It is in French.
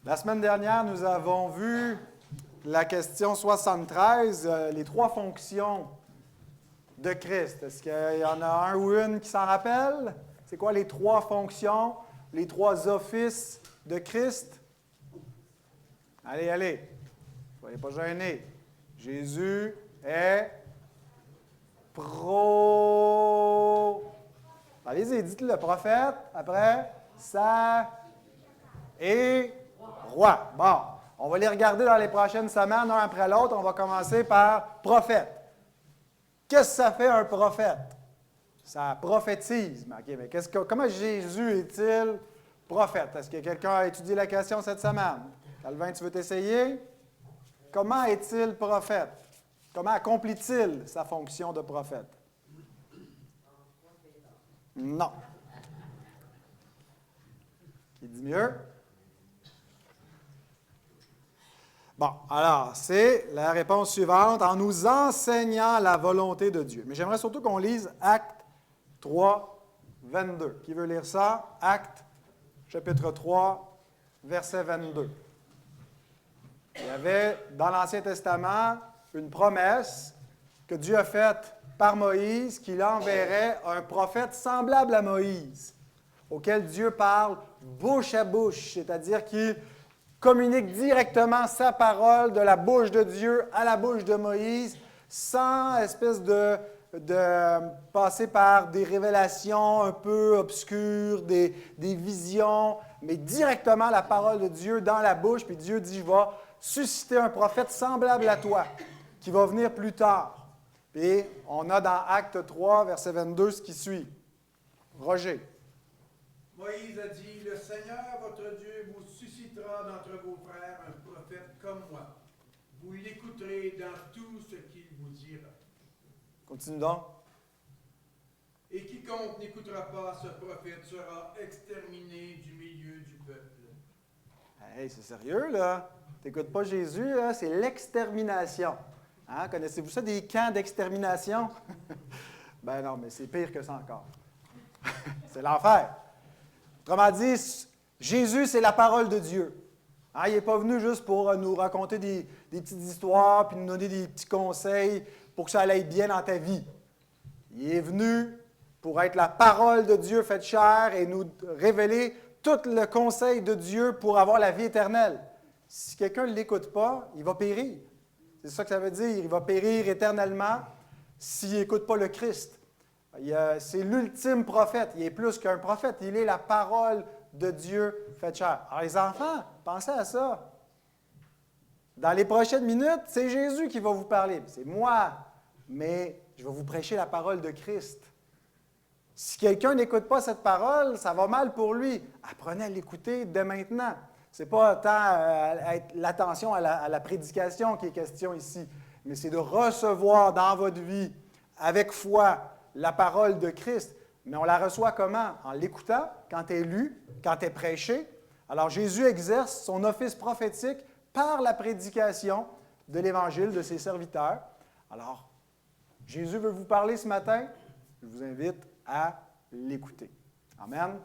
La semaine dernière, nous avons vu la question 73, les trois fonctions de Christ. Est-ce qu'il y en a un ou une qui s'en rappelle? C'est quoi les trois fonctions, les trois offices de Christ? Allez, allez, soyez pas gênés. Jésus est Allez-y, dites-le, prophète, après, ça et roi. Bon, on va les regarder dans les prochaines semaines, un après l'autre. On va commencer par prophète. Qu'est-ce que ça fait un prophète? Ça prophétise. OK, mais comment Jésus est-il prophète? Est-ce que quelqu'un a étudié la question cette semaine? Calvin, tu veux t'essayer? Comment est-il prophète? Comment accomplit-il sa fonction de prophète? Non. Qui dit mieux? Bon, alors, c'est la réponse suivante, en nous enseignant la volonté de Dieu. Mais j'aimerais surtout qu'on lise Actes 3, 22. Qui veut lire ça? Actes, chapitre 3, verset 22. Il y avait, dans l'Ancien Testament, une promesse que Dieu a faite par Moïse, qu'il enverrait un prophète semblable à Moïse, auquel Dieu parle bouche à bouche, c'est-à-dire qu'il communique directement sa parole de la bouche de Dieu à la bouche de Moïse, sans espèce de passer par des révélations un peu obscures, des visions, mais directement la parole de Dieu dans la bouche. Puis Dieu dit, je vais susciter un prophète semblable à toi, qui va venir plus tard. Et on a dans Acte 3, verset 22, ce qui suit. Roger. Moïse a dit, « Le Seigneur, votre Dieu, vous suscitera d'entre vos frères un prophète comme moi. Vous l'écouterez dans tout ce qu'il vous dira. » Continue donc. « Et quiconque n'écoutera pas ce prophète sera exterminé du milieu du peuple. » Hey, c'est sérieux, là? T'écoutes pas Jésus, là? C'est l'extermination. Hein? Connaissez-vous ça, des camps d'extermination? Ben non, mais c'est pire que ça encore. C'est l'enfer. Autrement dit, Jésus, c'est la parole de Dieu. Hein? Il n'est pas venu juste pour nous raconter des petites histoires puis nous donner des petits conseils pour que ça aille bien dans ta vie. Il est venu pour être la parole de Dieu faite chair et nous révéler tout le conseil de Dieu pour avoir la vie éternelle. Si quelqu'un ne l'écoute pas, il va périr. C'est ça que ça veut dire. Il va périr éternellement s'il n'écoute pas le Christ. C'est l'ultime prophète. Il est plus qu'un prophète. Il est la parole de Dieu faite chair. Alors les enfants, pensez à ça. Dans les prochaines minutes, c'est Jésus qui va vous parler. C'est moi, mais je vais vous prêcher la parole de Christ. Si quelqu'un n'écoute pas cette parole, ça va mal pour lui. Apprenez à l'écouter dès maintenant. Ce n'est pas tant l'attention à la prédication qui est question ici, mais c'est de recevoir dans votre vie, avec foi, la parole de Christ. Mais on la reçoit comment? En l'écoutant, quand elle est lue, quand elle est prêchée. Alors Jésus exerce son office prophétique par la prédication de l'Évangile de ses serviteurs. Alors, Jésus veut vous parler ce matin. Je vous invite à l'écouter. Amen.